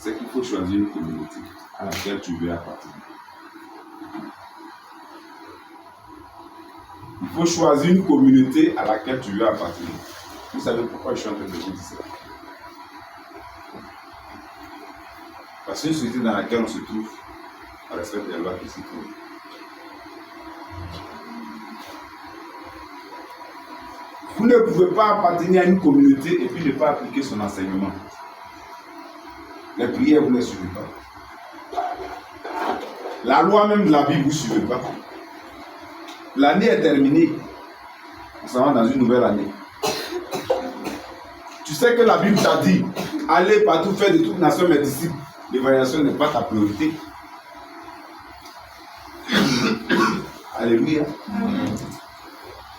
c'est qu'il faut choisir une communauté à laquelle tu veux appartenir. Il faut choisir une communauté à laquelle tu veux appartenir. Vous savez pourquoi je suis en train de vous dire ça? Parce que une société dans laquelle on se trouve, on respecte les lois qui s'y trouvent. Vous ne pouvez pas appartenir à une communauté et puis ne pas appliquer son enseignement. Les prières, vous ne les suivez pas. La loi même de la Bible, vous ne suivez pas. L'année est terminée. On s'en va dans une nouvelle année. Tu sais que la Bible t'a dit, allez partout faire de toutes nations mes disciples. L'évaluation n'est pas ta priorité. Alléluia.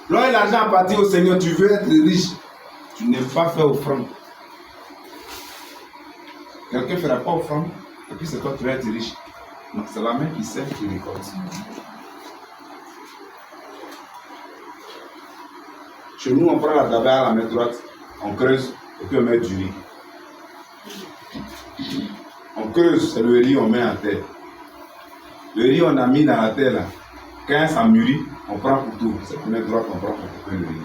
Lorsque l'argent appartient au Seigneur, tu veux être riche. Tu n'aimes pas faire offrande. Quelqu'un ne fera pas offrande, et puis c'est toi qui vas être riche. Donc c'est la main qui sert qui récolte. Chez nous, on prend la tabac à la main droite, on creuse, et puis on met du riz. On creuse, c'est le riz, on met en terre. Le riz, on a mis dans la terre là. Quand ça mûrit, on prend pour tout. C'est la main droite, on prend pour couper le riz.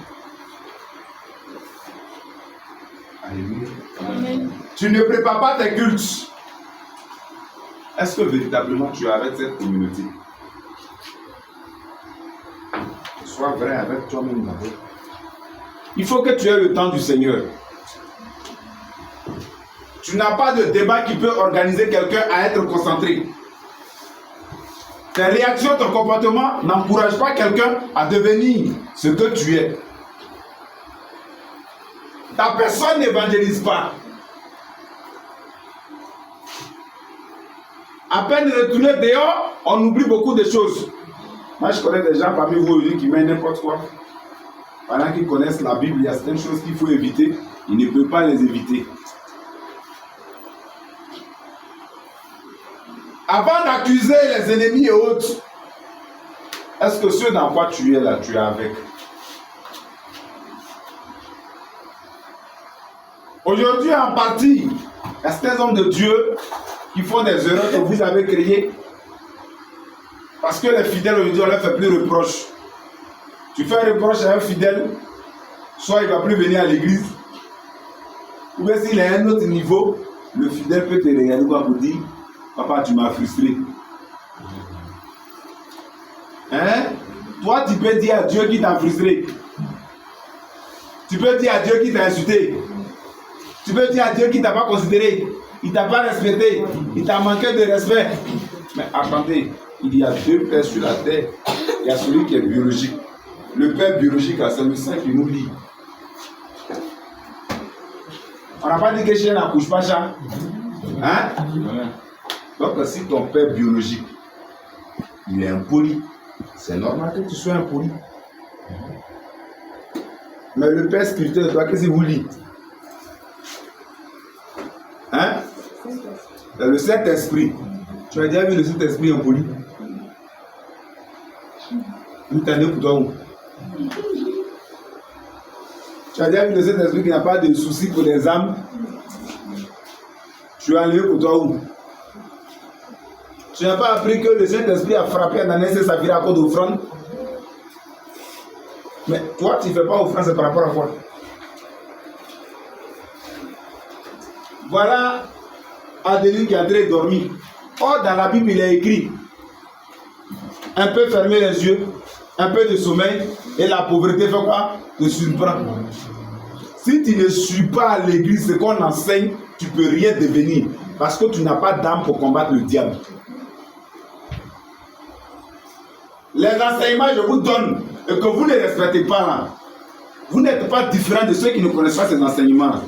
Alléluia. Amen. Tu ne prépares pas tes cultes. Est-ce que véritablement tu es avec cette communauté? Sois vrai avec toi-même d'abord. Il faut que tu aies le temps du Seigneur. Tu n'as pas de débat qui peut organiser quelqu'un à être concentré. Tes réactions, ton comportement n'encouragent pas quelqu'un à devenir ce que tu es. Ta personne n'évangélise pas. À peine retourné dehors, on oublie beaucoup de choses. Moi, je connais des gens parmi vous aujourd'hui qui mettent n'importe quoi. Pendant qu'ils connaissent la Bible, il y a certaines choses qu'il faut éviter. Ils ne peuvent pas les éviter. Avant d'accuser les ennemis et autres, est-ce que ceux dans quoi tu es là, tu es avec? Aujourd'hui, en partie, il y a certains hommes de Dieu qui font des erreurs que vous avez créées. Parce que les fidèles aujourd'hui, on ne leur fait plus reproche. Tu fais un reproche à un fidèle, soit il ne va plus venir à l'église, ou bien s'il est à un autre niveau, le fidèle peut te regarder pour dire, papa, tu m'as frustré. Hein? Toi, tu peux dire à Dieu qui t'a frustré. Tu peux dire à Dieu qui t'a insulté. Tu peux dire à Dieu qui ne t'a pas considéré. Il ne t'a pas respecté. Il t'a manqué de respect. Mais attendez, il y a deux pères sur la terre. Il y a celui qui est biologique. Le père biologique, c'est le sein qui nous lie. On n'a pas dit que chien n'accouche pas chat. Hein? Donc, si ton père biologique, il est impoli, c'est normal que tu sois impoli. Mais le père spirituel, toi, qu'est-ce qu'il vous lie? Hein? C'est le Saint-Esprit. Tu as déjà vu le Saint-Esprit impoli? Où t'en es pour toi où? Tu as déjà vu le Saint-Esprit qui n'a pas de soucis pour les âmes? Tu as allé pour toi où? Tu n'as pas appris que le Saint-Esprit a frappé Ananias et Saphira à cause d'offrande? Mais toi, tu ne fais pas offrande, c'est par rapport à quoi? Voilà Adeline qui est en train de dormir. Or, dans la Bible, il est écrit un peu fermer les yeux, un peu de sommeil, et la pauvreté fait quoi? Te surprend. Si tu ne suis pas à l'église ce qu'on enseigne, tu ne peux rien devenir. Parce que tu n'as pas d'âme pour combattre le diable. Les enseignements que je vous donne et que vous ne respectez pas là, vous n'êtes pas différent de ceux qui ne connaissent pas ces enseignements.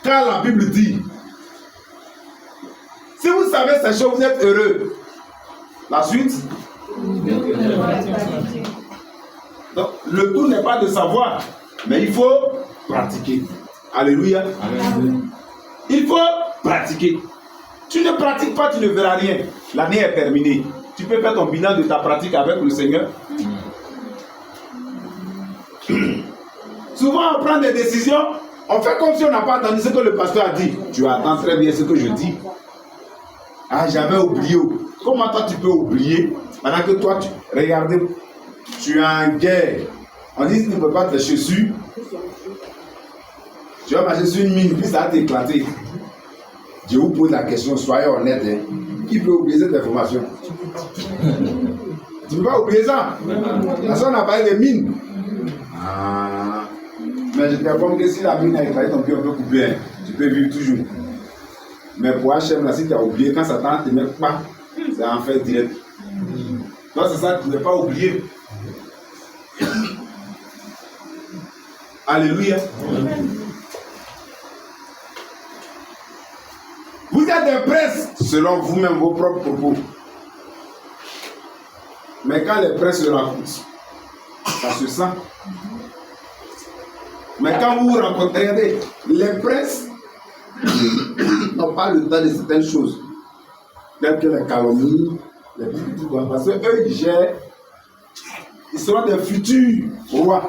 Car la Bible dit, si vous savez ces choses, vous êtes heureux. La suite? Donc, le tout n'est pas de savoir, mais il faut pratiquer. Alléluia. Amen. Il faut pratiquer. Tu ne pratiques pas, tu ne verras rien. L'année est terminée. Tu peux faire ton bilan de ta pratique avec le Seigneur. Souvent, on prend des décisions, on fait comme si on n'a pas entendu ce que le pasteur a dit. Tu attends très bien ce que je dis. Ah, j'avais oublié. Comment toi tu peux oublier pendant que toi, regardez, tu es en guerre. On dit que tu ne peux pas te chaussures. Tu vas marcher sur une mine, puis ça va t'éclater. Je vous pose la question, soyez honnête. Hein. Qui peut oublier cette information? Tu ne peux pas oublier ça. Parce qu'on a parlé de mines. Ah. Mais je t'informe que si la mine a éclaté ton pied, on peut couper. Hein. Tu peux vivre toujours. Mais pour Hachem, là, si tu as oublié, quand Satan ne te met pas, c'est en fait direct. Donc c'est ça que tu ne peux pas oublier. Alléluia. Vous êtes des princes selon vous-même, vos propres propos. Mais quand les princes se rencontrent, ça se sent. Mais quand vous vous rencontrez, les princes n'ont pas le temps de certaines choses, telles que les calomnies, les petits trucs, parce qu'eux, ils gèrent, ils seront des futurs rois.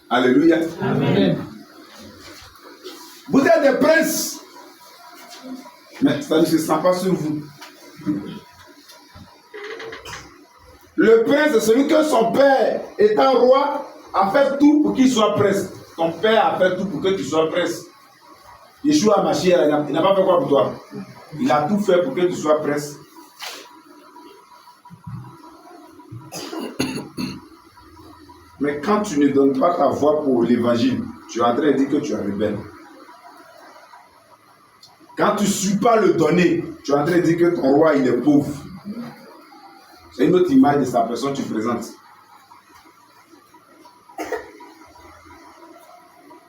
Alléluia. Amen. Vous êtes des princes, mais ça ne se sent pas sur vous. Le prince, c'est celui que son père, étant roi, a fait tout pour qu'il soit prince. Ton père a fait tout pour que tu sois prince. Yeshua Mashiach, il n'a pas fait quoi pour toi? Il a tout fait pour que tu sois prince. Mais quand tu ne donnes pas ta voix pour l'évangile, tu es en train de dire que tu es rebelle. Quand tu ne suis pas le donner, tu es en train de dire que ton roi il est pauvre. C'est une autre image de sa personne que tu présentes.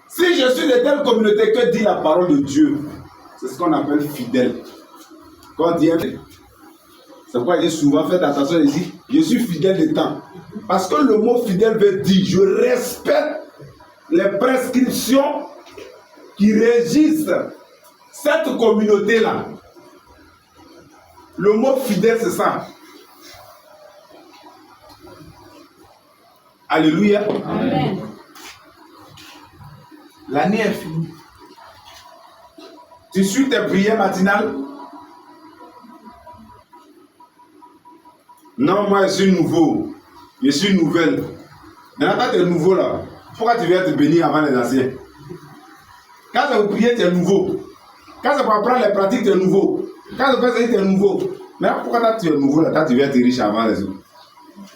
Si je suis de telle communauté, que dit la parole de Dieu? C'est ce qu'on appelle fidèle. Quand on dit, c'est pourquoi il dit souvent, faites attention, il dit, je suis fidèle de temps. Parce que le mot fidèle veut dire, je respecte les prescriptions qui régissent cette communauté-là. Le mot fidèle, c'est ça. Alléluia. Amen. L'année est finie. Tu suis tes prières matinales? Non, moi je suis nouveau. Je suis nouvelle. Maintenant, quand tu es nouveau là, pourquoi tu viens te bénir avant les anciens? Quand tu prier, tu es nouveau. Quand c'est pour apprendre les pratiques, tu es nouveau. Quand tu fais ça, tu es nouveau. Mais pourquoi toi, tu es nouveau là, tu viens te riche avant les autres?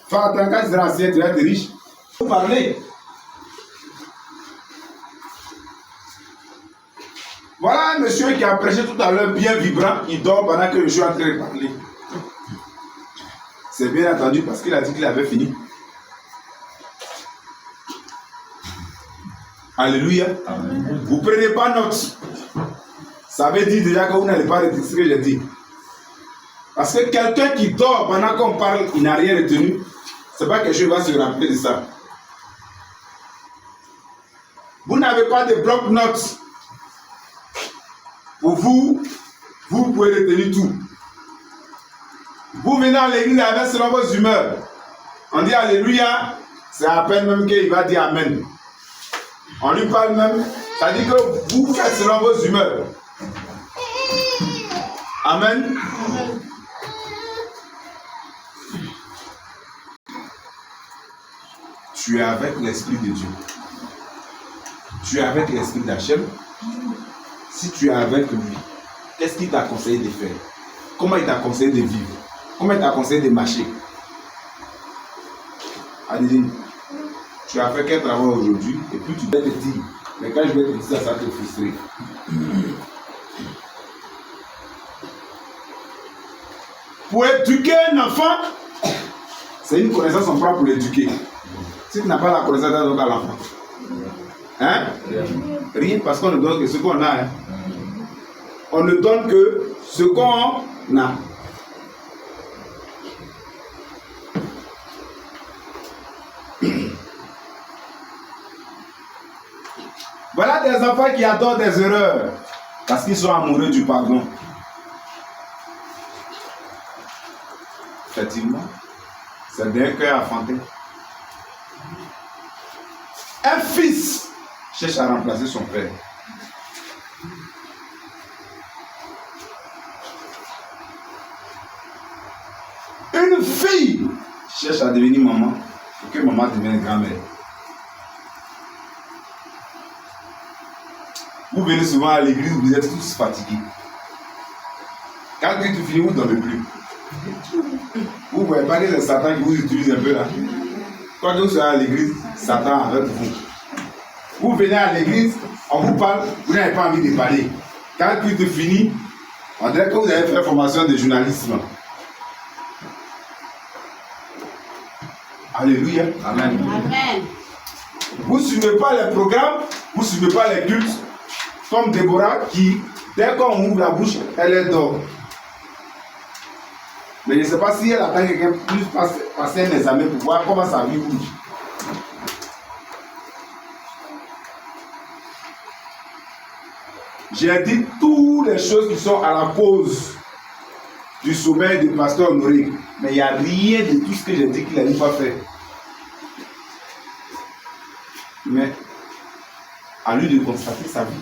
Quand tu seras ancien, tu viens te riche. Vous parlez. Voilà un monsieur qui a prêché tout à l'heure bien vibrant, il dort pendant que je suis en train de parler. C'est bien entendu parce qu'il a dit qu'il avait fini. Alléluia. Amen. Vous ne prenez pas note. Ça veut dire déjà que vous n'allez pas retenir ce que j'ai dit. Parce que quelqu'un qui dort pendant qu'on parle, il n'a rien retenu. C'est pas quelque chose qui va se rappeler de ça. Vous n'avez pas de bloc-notes. Pour vous, vous pouvez retenir tout. Vous venez à l'église avec selon vos humeurs. On dit Alléluia, c'est à peine même qu'il va dire Amen. On lui parle même, ça dit que vous faites selon vos humeurs. Amen. Amen. Tu es avec l'Esprit de Dieu. Tu es avec l'Esprit d'Hachem. Si tu es avec lui, qu'est-ce qu'il t'a conseillé de faire? Comment il t'a conseillé de vivre? Comment il t'a conseillé de marcher? Allez, tu as fait quel travail aujourd'hui? Et puis tu vas te dire, mais quand je vais te dire ça, ça te frustrer. Pour éduquer un enfant, c'est une connaissance en propre pour l'éduquer. Si tu n'as pas la connaissance, tu n'as pas l'enfant. Hein? Rien, parce qu'on ne donne que ce qu'on a. Hein? On ne donne que ce qu'on a. Voilà des enfants qui adorent des erreurs parce qu'ils sont amoureux du pardon. Effectivement, c'est d'un cœur enfantin. Un fils cherche à remplacer son père. cherche à devenir maman pour que maman devienne grand-mère. Vous venez souvent à l'église, vous êtes tous fatigués. Quand tu finis, vous ne dormez plus. Vous ne voyez pas que c'est Satan qui vous utilise un peu là. Quand vous serez à l'église, Satan avec vous. Vous venez à l'église, on vous parle, vous n'avez pas envie de parler. Quand tu finis, on dirait que vous avez fait formation de journalisme. Alléluia. Amen. Amen. Vous ne suivez pas les programmes, vous ne suivez pas les cultes, comme Déborah qui, dès qu'on ouvre la bouche, elle est dehors. Mais je ne sais pas si elle attend quelqu'un plus passer un examen pour voir comment sa vie bouge. J'ai dit toutes les choses qui sont à la cause du sommeil du pasteur Honoré. Mais il n'y a rien de tout ce que j'ai dit qu'il n'allait pas faire. Mais à lui de constater sa vie.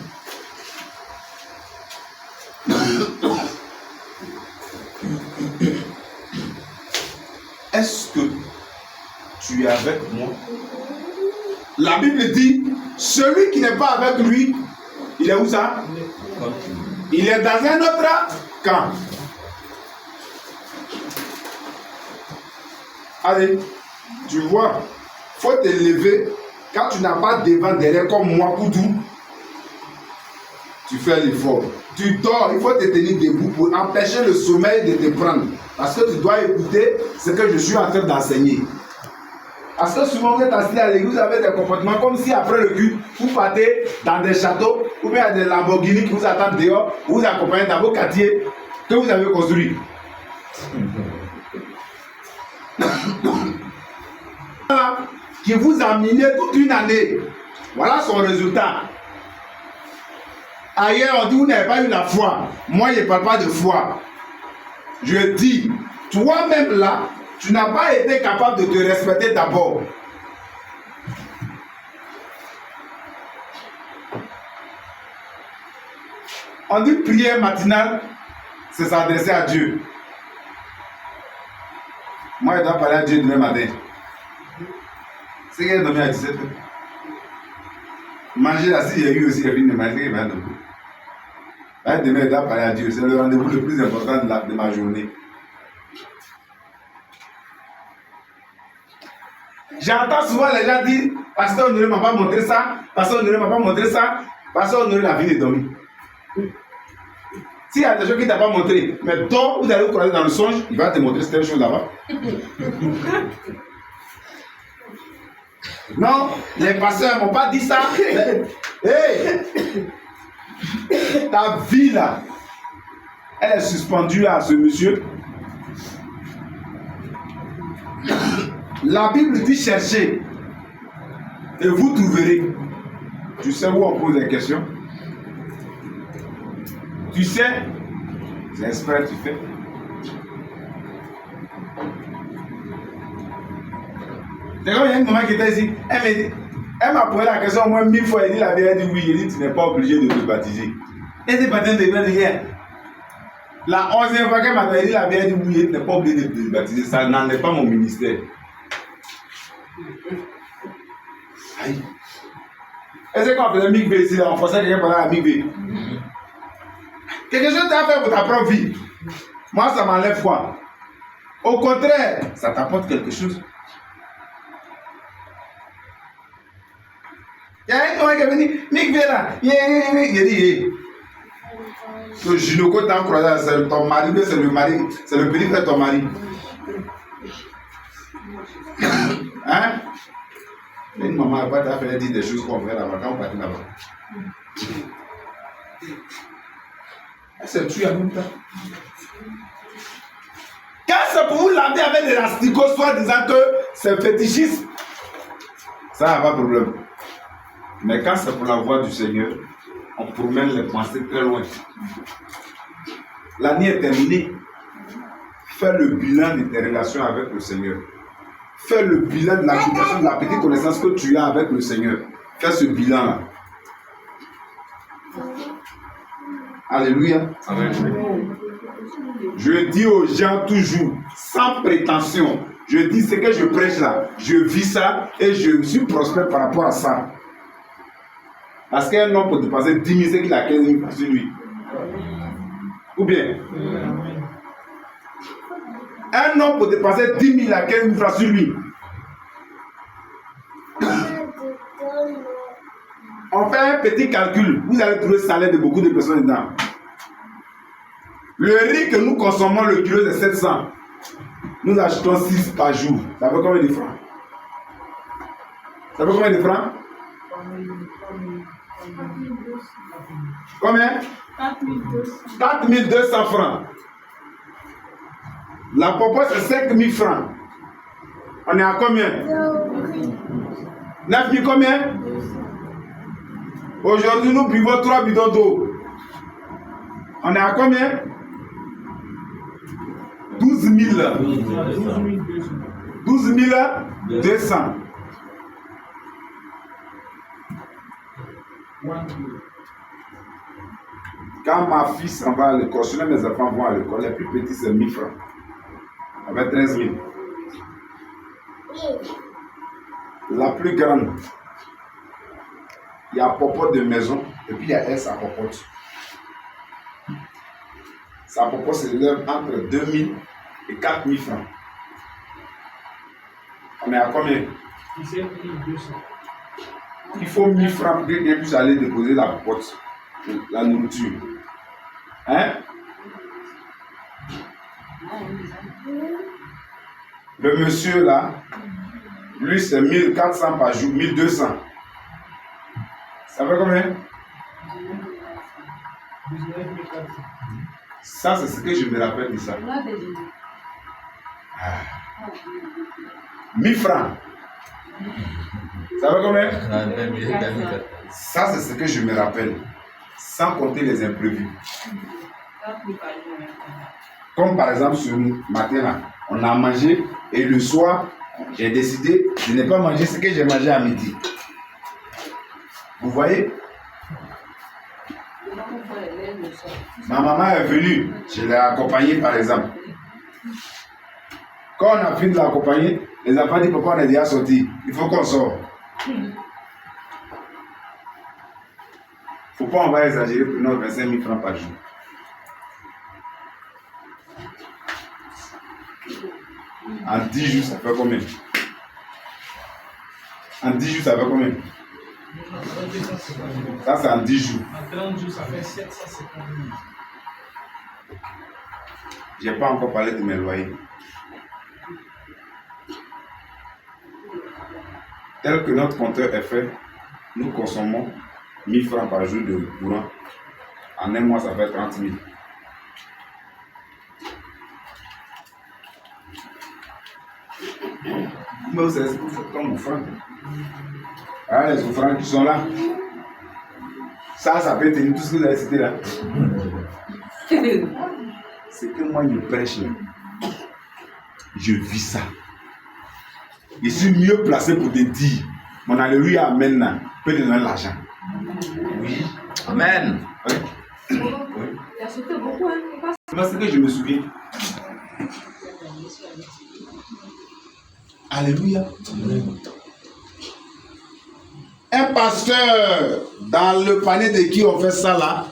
Est-ce que tu es avec moi? La Bible dit, celui qui n'est pas avec lui, il est où ça? Il est dans un autre camp. Allez, tu vois, il faut te lever. Quand tu n'as pas devant derrière comme moi, Koudou, tu fais l'effort. Tu dors, il faut te tenir debout pour empêcher le sommeil de te prendre. Parce que tu dois écouter ce que je suis en train d'enseigner. Parce que souvent vous êtes assis à l'église, vous avez des comportements comme si après le culte, vous partez dans des châteaux ou bien des Lamborghini qui vous attendent dehors, vous accompagnez dans vos quartiers que vous avez construits. Qui vous a miné toute une année. Voilà son résultat. Ailleurs, on dit vous n'avez pas eu la foi. Moi, je ne parle pas de foi. Je dis, toi-même là, tu n'as pas été capable de te respecter d'abord. On dit prière matinale, c'est s'adresser à Dieu. Moi, je dois parler à Dieu demain matin. C'est qu'elle est dormi à 17h. Manger là, si j'ai eu aussi, il de manger, il va dormir. Demain, je dois parler à Dieu. C'est le rendez-vous le plus important de ma journée. J'entends souvent les gens dire, Pasteur Honoré ne m'a pas montré ça, Pasteur Honoré ne m'a pas montré ça, Pasteur Honoré la vie de dormir. S'il y a des choses qu'il ne t'a pas montré, mais toi, vous allez vous croiser dans le songe, il va te montrer cette chose là-bas. Non, les pasteurs ne m'ont pas dit ça. Hey, ta vie là, elle est suspendue à ce monsieur. La Bible dit chercher et vous trouverez. Tu sais où on pose des questions? Tu sais, j'espère que tu fais. C'est comme il y a une maman qui était ici, elle m'a posé la question au moins 1000 fois, elle dit la vie, elle dit oui, elle dit tu n'es pas obligé de te baptiser. Elle dit baptisé de rien. La 11e fois qu'elle m'a dit la vie, elle dit oui, elle n'est pas obligé de te baptiser, ça n'en est pas mon ministère. Aïe. Et c'est quand on faisait Mikvé ici, on forçait quelqu'un pendant la Mikvé. Quelque chose t'a fait pour ta propre vie. Moi, ça m'enlève quoi? Au contraire, ça t'apporte quelque chose. Il y a un homme qui est venu, Mikvé là, il dit, le gynéco t'a croisé, c'est ton mari, c'est le mari, c'est le petit frère de ton mari. Hein? Une maman va t'a fait dire des choses qu'on fait là-bas, quand on partit là-bas. Elle s'est tuée en même temps. Quand c'est pour vous laver avec des asticots, soit disant que c'est fétichiste, ça n'a pas de problème. Mais quand c'est pour la voix du Seigneur, on promène les pensées très loin. L'année est terminée. Fais le bilan de tes relations avec le Seigneur. Fais le bilan de l'application de la petite connaissance que tu as avec le Seigneur. Fais ce bilan-là. Alléluia. Amen. Je dis aux gens toujours, sans prétention, Je dis ce que je prêche là, je vis ça et je suis prospère par rapport à ça. Parce qu'un homme peut dépenser 10 000, c'est qu'il a 15 000 francs sur lui. Ou bien? Un homme peut dépenser 10 000 à 15 000 francs sur lui. On fait un petit calcul. Vous allez trouver le salaire de beaucoup de personnes dedans. Le riz que nous consommons, le kilo de 700. Nous achetons 6 par jour. Ça fait combien de francs? Ça fait combien de francs? Combien? 4200 francs. La popote c'est 5000 francs. On est à combien? 9000 combien? Aujourd'hui nous buvons 3 bidons d'eau. On est à combien? 12 200. Quand ma fille s'en va à l'école, sinon mes enfants vont à l'école, les plus petits c'est 1000 francs. Avec 13 000. La plus grande, il y a popote de maison et puis il y a elle, sa popote. Sa popote s'élève entre 2000 et 4000 francs. On est à combien? Il faut 1000 francs pour que quelqu'un puisse aller déposer la popote, la nourriture. Hein? Le monsieur là, lui c'est 1400 par jour, 1200. Ça fait combien? Ça c'est ce que je me rappelle de ça. 1000 francs. Ça fait combien? Ça c'est ce que je me rappelle. Sans compter les imprévus. Comme par exemple ce matin là, on a mangé et le soir, j'ai décidé de ne pas manger ce que j'ai mangé à midi. Vous voyez? Ma maman est venue, je l'ai accompagnée par exemple. Quand on a fini de l'accompagner, les enfants disent pourquoi on est déjà sorti, il faut qu'on sorte. Faut pas on va exagérer pour nous 25 000 francs par jour. En 10 jours, ça fait combien? En 10 jours, ça fait combien? Ça, c'est en 10 jours. En 30 jours, ça fait 750 000. Je n'ai pas encore parlé de mes loyers. Tel que notre compteur est fait, nous consommons 1000 francs par jour de courant. En un mois, ça fait 30 000. Mais vous savez, c'est comme offrande. Ah, les offrandes qui sont là. Ça peut tenir tout ce que vous avez cité là. C'est que moi, je prêche là. Je vis ça. Je suis mieux placé pour te dire, mon alléluia, amen, là, peut te donner l'argent. Oui. Amen. Oui. Oui. C'est ce que je me souviens. Alléluia. Un pasteur dans le panier de qui on fait ça là,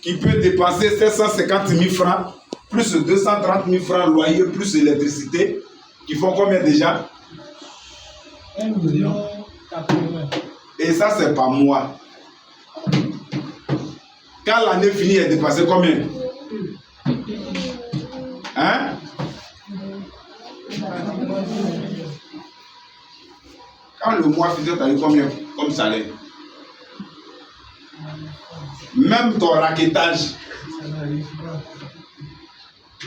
qui peut dépenser 750 000 francs, plus 230 000 francs loyer, plus électricité, qui font combien déjà? 1 80 000. Et ça, c'est pas moi. Quand l'année finie, elle est dépassée combien? Hein? Quand le mois finit, tu as eu combien comme salaire? Même ton raquettage.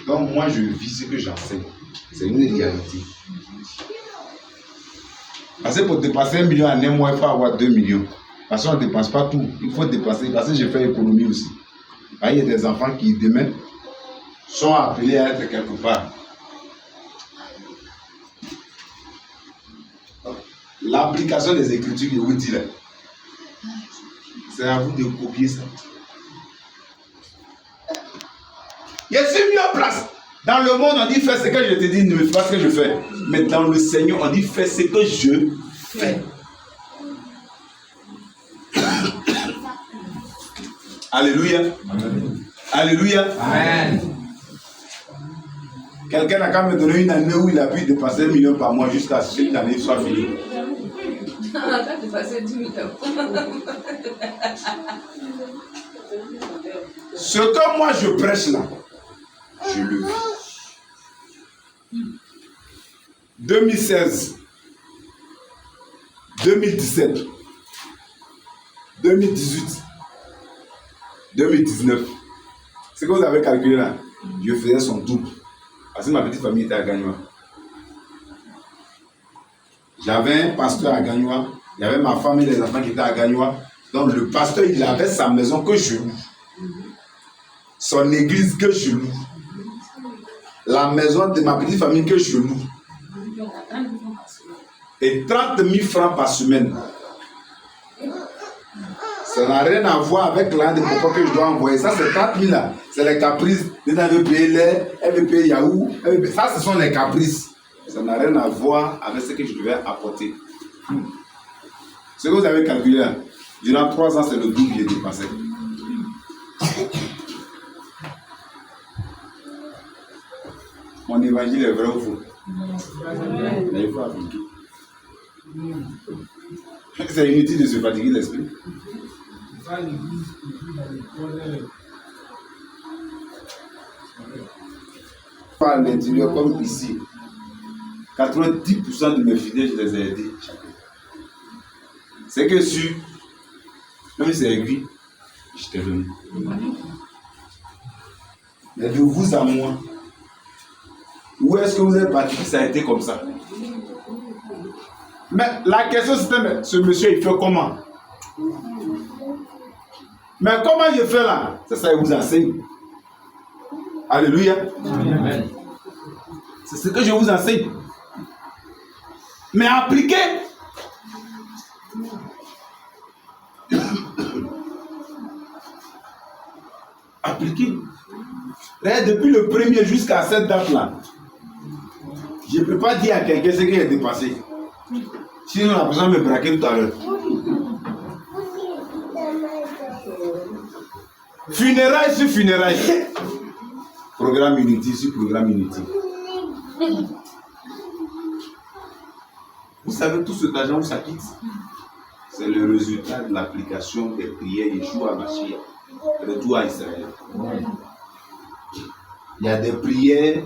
Donc moi, je vis ce que j'enseigne. C'est une réalité. Parce que pour dépasser 1 million en un mois, il faut avoir 2 millions. Parce qu'on ne dépense pas tout. Il faut dépasser. Parce que j'ai fait économie aussi. Il y a des enfants qui, demain, sont appelés à être quelque part. L'application des Écritures, je vous dis là, c'est à vous de copier ça. Je suis mis en place. Dans le monde, on dit fais ce que je te dis, ne fais pas ce que je fais. Mais dans le Seigneur, on dit fais ce que je fais. Alléluia. Amen. Alléluia. Amen. Quelqu'un n'a qu'à me donner une année où il a pu dépasser 1 million par mois jusqu'à ce que cette année soit finie. On n'a pas dépassé 10 000 euros. Ce que moi je prêche là, je le vis. 2016, 2017, 2018, 2019. Ce que vous avez calculé là, je faisais son double. Parce que ma petite famille était à Gagnois. J'avais un pasteur à Gagnois. Il y avait ma femme et les enfants qui étaient à Gagnois. Donc le pasteur, il avait sa maison que je loue. Son église que je loue. La maison de ma petite famille que je loue. Et 30 000 francs par semaine. Ça n'a rien à voir avec l'argent de pourquoi que je dois envoyer. Ça, c'est 4 000 là. C'est les caprices. Elle veut payer lait, elle veut payer Yahoo. Ça, ce sont les caprices. Ça n'a rien à voir avec ce que je devais apporter. Ce que vous avez calculé là, durant 3 ans, c'est le double que j'ai dépassé. Mon évangile est vrai ou faux? Mais il faut appliquer. C'est inutile de se fatiguer l'esprit. À l'intérieur comme ici, 90% de mes fidèles, je les ai aidés. C'est que sur, même si c'est aiguille, je t'ai donné. Mais de vous à moi, où est-ce que vous êtes parti que ça a été comme ça? Mais la question c'était, ce monsieur il fait comment? Mais comment il fait là? C'est ça, il vous enseigne. Alléluia. Amen. C'est ce que je vous enseigne. Mais appliquez. Appliquez. Depuis le premier jusqu'à cette date-là, je ne peux pas dire à quelqu'un ce qui est dépassé. Sinon, la personne me braquer tout à l'heure. Funérailles sur funérailles. Programme Unity sur programme Unity. Vous savez, tout cet argent où ça quitte, c'est le résultat de l'application des prières Yeshua Mashiach, retour à Israël. Il y a des prières,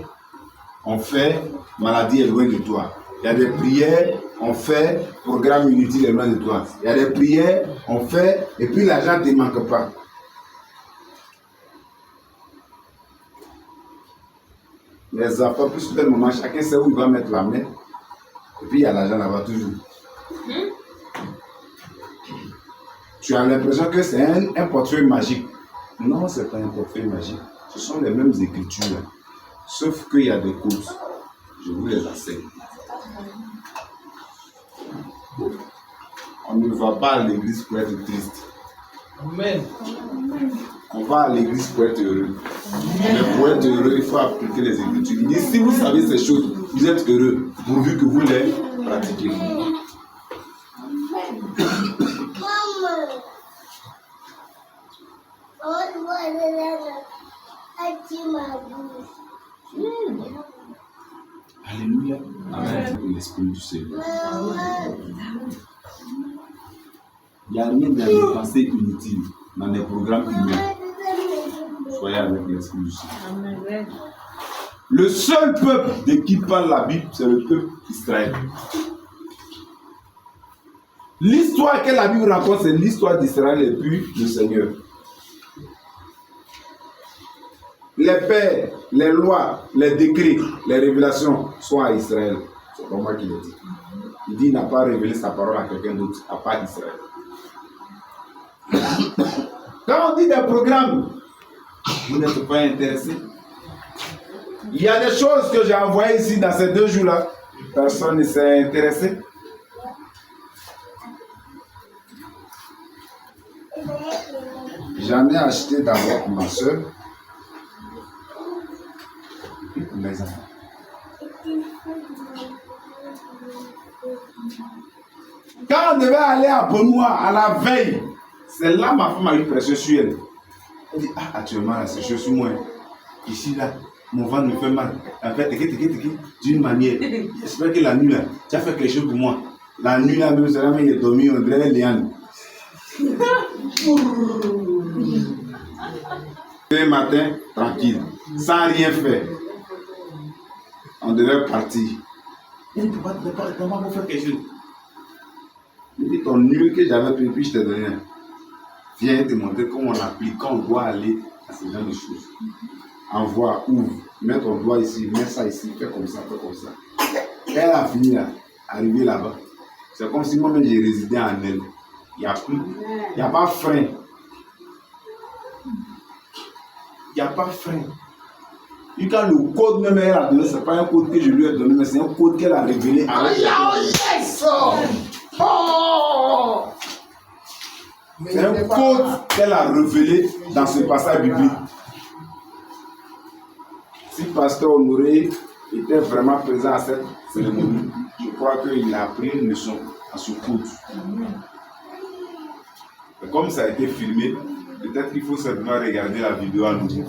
on fait, maladie est loin de toi. Il y a des prières, on fait, programme Unity est loin de toi. Il y a des prières, on fait, et puis l'argent ne te manque pas. Les enfants, plus que le moment, chacun sait où il va mettre la main. Et puis il y a l'argent là-bas toujours. Tu as l'impression que c'est un portefeuille magique. Non, ce n'est pas un portefeuille magique. Ce sont les mêmes écritures. Sauf qu'il y a des codes. Je vous les enseigne. On ne va pas à l'église pour être triste. Amen. On va à l'église pour être heureux. Mais pour être heureux, il faut appliquer les écritures. Il dit, si vous savez ces choses, vous êtes heureux, pourvu que vous les pratiquez. Alléluia. Amen. L'esprit du Seigneur. Il n'y a rien dans les pensées inutiles, dans les programmes humains. Soyez avec l'esprit du Seigneur. Le seul peuple de qui parle la Bible, c'est le peuple d'Israël. L'histoire que la Bible raconte, c'est l'histoire d'Israël et puis le Seigneur. Les pères, les lois, les décrets, les révélations sont à Israël. C'est pas moi qui l'ai dit. Il dit qu'il n'a pas révélé sa parole à quelqu'un d'autre, à part Israël. Quand on dit des programmes, vous n'êtes pas intéressé. Il y a des choses que j'ai envoyées ici dans ces 2 jours-là. Personne ne s'est intéressé. J'en ai acheté d'abord pour ma soeur. mes enfants. Quand on devait aller à Benoît à la veille, c'est là ma femme a eu pression sur elle. Elle dit, ah, actuellement, là, c'est chaud sur moi. Ici, là, mon ventre me fait mal. En fait, d'une manière. J'espère que la nuit, là, tu as fait quelque chose pour moi. La nuit, là, même, c'est là, il est dormi, on dirait Léane. Le matin, tranquille, sans rien faire. On devait partir. Il dit, papa, on va faire quelque chose. Il dit, ton numéro que j'avais pris, puis je t'ai donné. Viens te montrer comment on applique, quand on doit aller à ce genre de choses. Envoie, ouvre, mets ton doigt ici, mets ça ici, fais comme ça, fais comme ça. Elle a fini là, arrivé là-bas. C'est comme si moi-même j'ai résidé en elle. Il n'y a plus, il n'y a pas frein. Il n'y a pas frein. Et quand le code même elle a donné, ce n'est pas un code que je lui ai donné, mais c'est un code qu'elle a révélé. C'est un code qu'elle a révélé dans ce passage biblique. Si Pasteur Honoré était vraiment présent à cette cérémonie, je crois qu'il a appris une leçon à ce code. Et comme ça a été filmé, peut-être qu'il faut simplement regarder la vidéo à nouveau.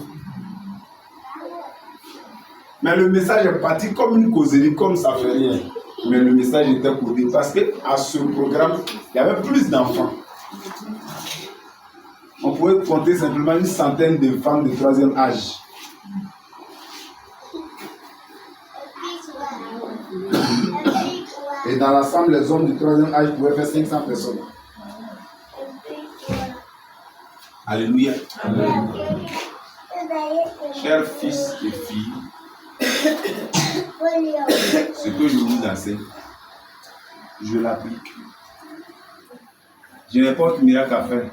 Mais le message est parti comme une causerie, comme ça fait rien. Mais le message était codé parce qu'à ce programme, il y avait plus d'enfants. On pouvait compter simplement une centaine de femmes de 3e âge. Et dans l'ensemble, les hommes du 3e âge pouvaient faire 500 personnes. Alléluia. Amen. Chers fils et filles, ce que je vous enseigne, je l'applique. Je n'ai pas autre miracle à faire.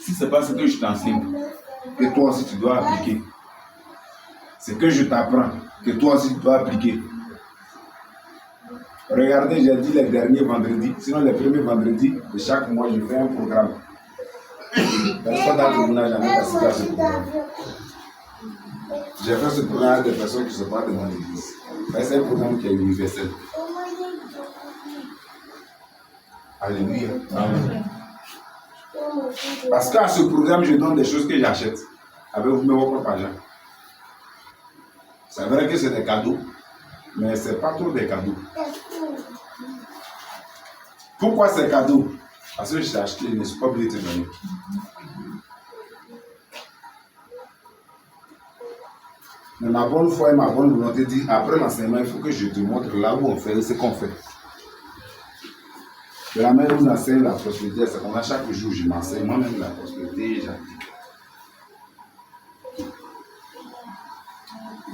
Si ce n'est pas ce que je t'enseigne, que toi aussi tu dois appliquer. Ce que je t'apprends, que toi aussi tu dois appliquer. Regardez, j'ai dit les derniers vendredis, sinon les premiers vendredis de chaque mois, je fais un programme. Personne d'entre vous n'a jamais participé à ce programme. J'ai fait ce programme avec des personnes qui ne sont pas de mon église. C'est un programme qui est universel. Alléluia. Amen. Parce qu'à ce programme, je donne des choses que j'achète avec mes propres argent. C'est vrai que c'est des cadeaux, mais ce n'est pas trop des cadeaux. Pourquoi c'est cadeau? Parce que j'ai acheté, je ne suis pas obligé de te donner. Mais ma bonne foi et ma bonne volonté dit, après l'enseignement, il faut que je te montre là où on fait ce qu'on fait. De la même où j'enseigne la prospérité, c'est comme ça, chaque jour, je m'enseigne moi-même la prospérité et j'applique.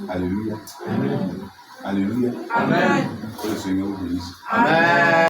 Alléluia. Amen. Alléluia. Amen. Que le Seigneur vous bénisse. Amen.